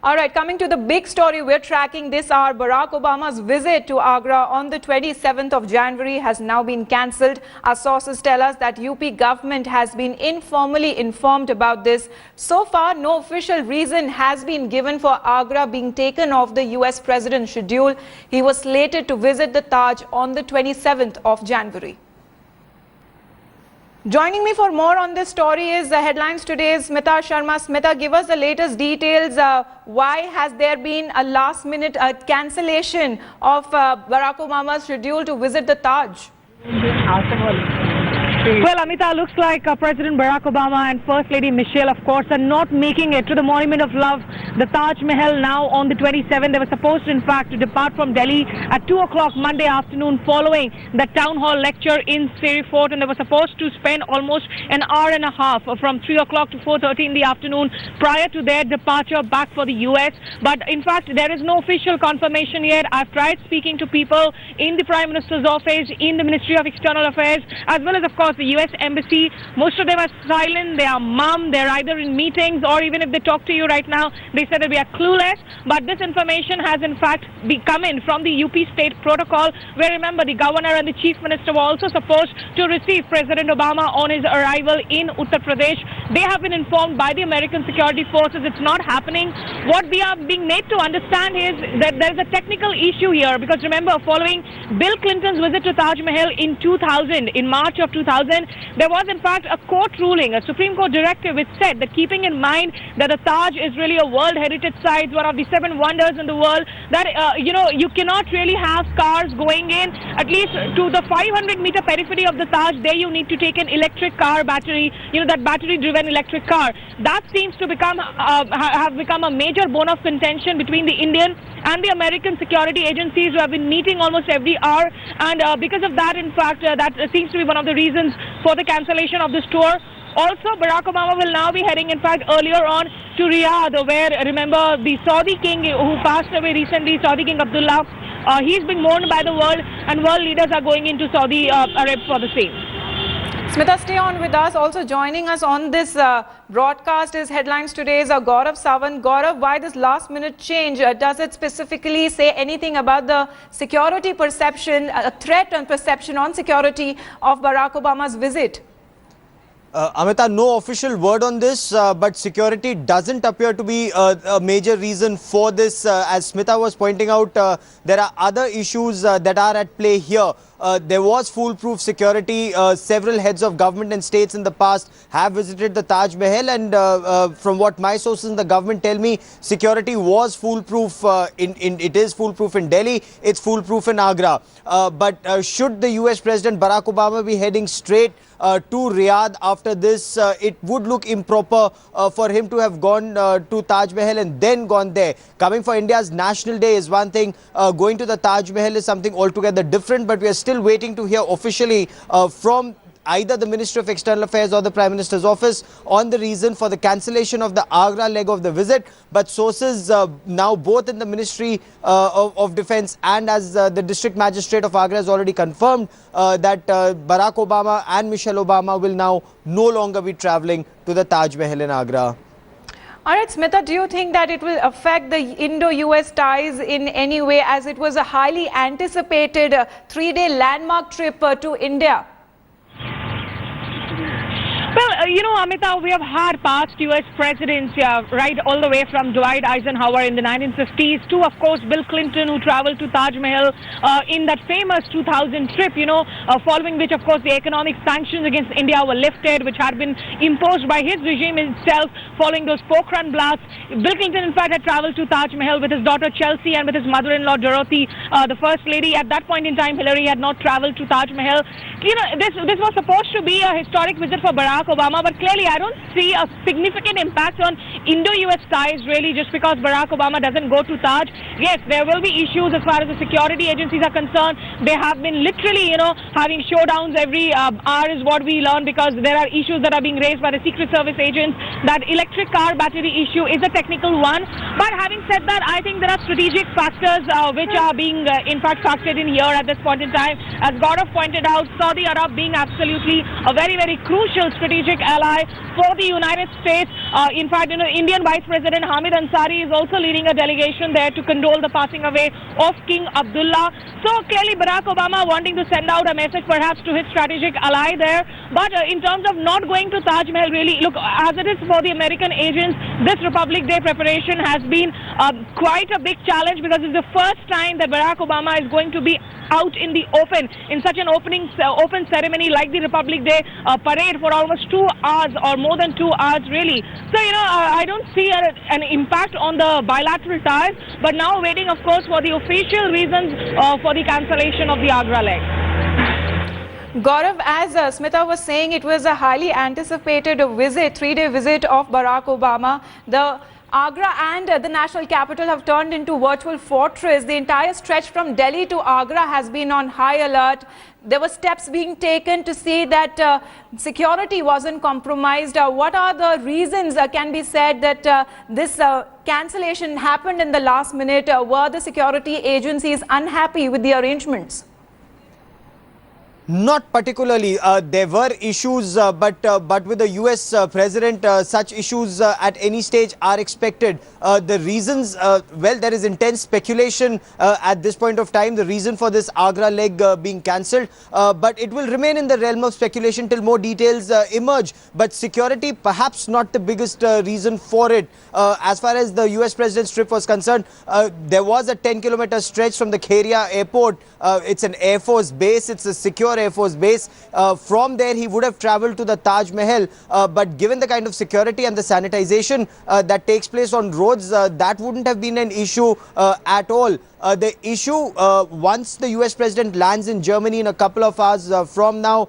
All right, coming to the big story we're tracking this hour, Barack Obama's visit to Agra on the 27th of January has now been cancelled. Our sources tell us that UP government has been informally informed about this. So far, no official reason has been given for Agra being taken off the US president's schedule. He was slated to visit the Taj on the 27th of January. Joining me for more on this story is the headlines today's Smita Sharma. Smita, give us the latest details. Why has there been a last-minute cancellation of Barack Obama's schedule to visit the Taj? Well, Amita, looks like President Barack Obama and First Lady Michelle, of course, are not making it to the Monument of Love, the Taj Mahal, now on the 27th. They were supposed, in fact, to depart from Delhi at 2 o'clock Monday afternoon following the town hall lecture in Siri Fort, and they were supposed to spend almost an hour and a half from 3 o'clock to 4:30 in the afternoon prior to their departure back for the US. But, in fact, there is no official confirmation yet. I've tried speaking to people in the Prime Minister's office, in the Ministry of External Affairs, as well as, of course, the US Embassy. Most of them are silent, they are mum, they're either in meetings, or even if they talk to you right now, they say that we are clueless. But this information has in fact come in from the UP state protocol, where, remember, the governor and the chief minister were also supposed to receive President Obama on his arrival in Uttar Pradesh. They have been informed by the American security forces it's not happening. What we are being made to understand is that there is a technical issue here, because remember, following Bill Clinton's visit to Taj Mahal in 2000, in March of 2000, there was in fact a court ruling, a Supreme Court directive, which said that, keeping in mind that the Taj is really a World Heritage Site, one of the 7 wonders in the world, that you cannot really have cars going in, at least to the 500-meter periphery of the Taj. There you need to take an electric car battery, that battery-driven electric car. That seems to have become a major bone of contention between the Indian and the American security agencies, who have been meeting almost every hour, and because of that, in fact, that seems to be one of the reasons for the cancellation of this tour. Also, Barack Obama will now be heading, in fact, earlier on to Riyadh, where, remember, the Saudi king who passed away recently, Saudi King Abdullah, he's being mourned by the world, and world leaders are going into Saudi Arabia for the same. Smita, stay on with us. Also joining us on this broadcast is Headlines Today's Gaurav Sawant. Gaurav, why this last-minute change? Does it specifically say anything about the security perception, a threat and perception on security of Barack Obama's visit? Amita, no official word on this, but security doesn't appear to be a major reason for this. As Smita was pointing out, there are other issues that are at play here. There was foolproof security. Several heads of government and states in the past have visited the Taj Mahal, and from what my sources in the government tell me, security was foolproof. It is foolproof in Delhi. It's foolproof in Agra. But should the US President Barack Obama be heading straight to Riyadh after this, it would look improper for him to have gone to Taj Mahal and then gone there. Coming for India's National Day is one thing. Going to the Taj Mahal is something altogether different, but we are still waiting to hear officially from either the Ministry of External Affairs or the Prime Minister's office on the reason for the cancellation of the Agra leg of the visit. But sources now both in the Ministry of Defence and as the District Magistrate of Agra has already confirmed that Barack Obama and Michelle Obama will now no longer be travelling to the Taj Mahal in Agra. All right, Smita, do you think that it will affect the Indo-US ties in any way, as it was a highly anticipated 3-day landmark trip to India? Well, Amita, we have had past US presidents, right all the way from Dwight Eisenhower in the 1950s to, of course, Bill Clinton, who traveled to Taj Mahal in that famous 2000 trip, following which, of course, the economic sanctions against India were lifted, which had been imposed by his regime itself following those Pokhran blasts. Bill Clinton, in fact, had traveled to Taj Mahal with his daughter Chelsea and with his mother-in-law Dorothy, the First Lady. At that point in time, Hillary had not traveled to Taj Mahal. This was supposed to be a historic visit for Barack Obama, but clearly I don't see a significant impact on Indo-US ties, really, just because Barack Obama doesn't go to Taj. Yes, there will be issues as far as the security agencies are concerned. They have been literally, having showdowns every hour is what we learn, because there are issues that are being raised by the Secret Service agents. That electric car battery issue is a technical one. But having said that, I think there are strategic factors which are being, in fact, factored in here at this point in time. As Gaurav pointed out, Saudi Arab being absolutely a very, very crucial strategic strategic ally for the United States. In fact, Indian Vice President Hamid Ansari is also leading a delegation there to condole the passing away of King Abdullah. So clearly Barack Obama wanting to send out a message perhaps to his strategic ally there. But in terms of not going to Taj Mahal, really, look, as it is for the American agents, this Republic Day preparation has been quite a big challenge, because it's the first time that Barack Obama is going to be out in the open in such an open ceremony like the Republic Day parade for almost 2 hours or more than 2 hours, really. So, I don't see an impact on the bilateral ties, but now waiting, of course, for the official reasons for the cancellation of the Agra leg. Gaurav, as Smita was saying, it was a highly anticipated visit, 3-day visit of Barack Obama. The Agra and the national capital have turned into virtual fortress. The entire stretch from Delhi to Agra has been on high alert. There were steps being taken to see that security wasn't compromised. What are the reasons can be said that this cancellation happened in the last minute? Were the security agencies unhappy with the arrangements? Not particularly. There were issues, but with the US president, such issues at any stage are expected. The reasons, well, there is intense speculation at this point of time, the reason for this Agra leg being cancelled, but it will remain in the realm of speculation till more details emerge. But security, perhaps not the biggest reason for it. As far as the US president's trip was concerned, there was a 10-kilometer stretch from the Kheria airport. It's an Air Force base, it's a secure Air Force base. From there he would have travelled to the Taj Mahal, but given the kind of security and the sanitization that takes place on roads, that wouldn't have been an issue at all. The issue, once the US president lands in Germany in a couple of hours from now,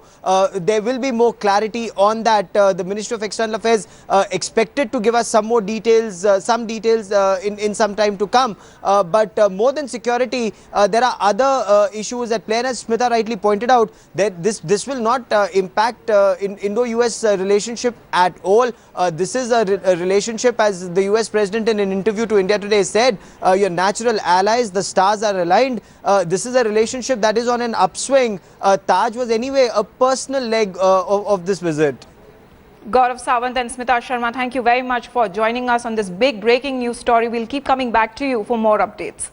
there will be more clarity on that. The Ministry of External Affairs expected to give us some more details, in some time to come. But more than security, there are other issues at play. And as Smita rightly pointed out, that this will not impact Indo-US relationship at all. This is a relationship, as the US president in an interview to India Today said, your natural allies, the stars are aligned. This is a relationship that is on an upswing. Taj was anyway a personal leg of this visit. Gaurav Sawant and Smita Sharma, thank you very much for joining us on this big breaking news story. We'll keep coming back to you for more updates.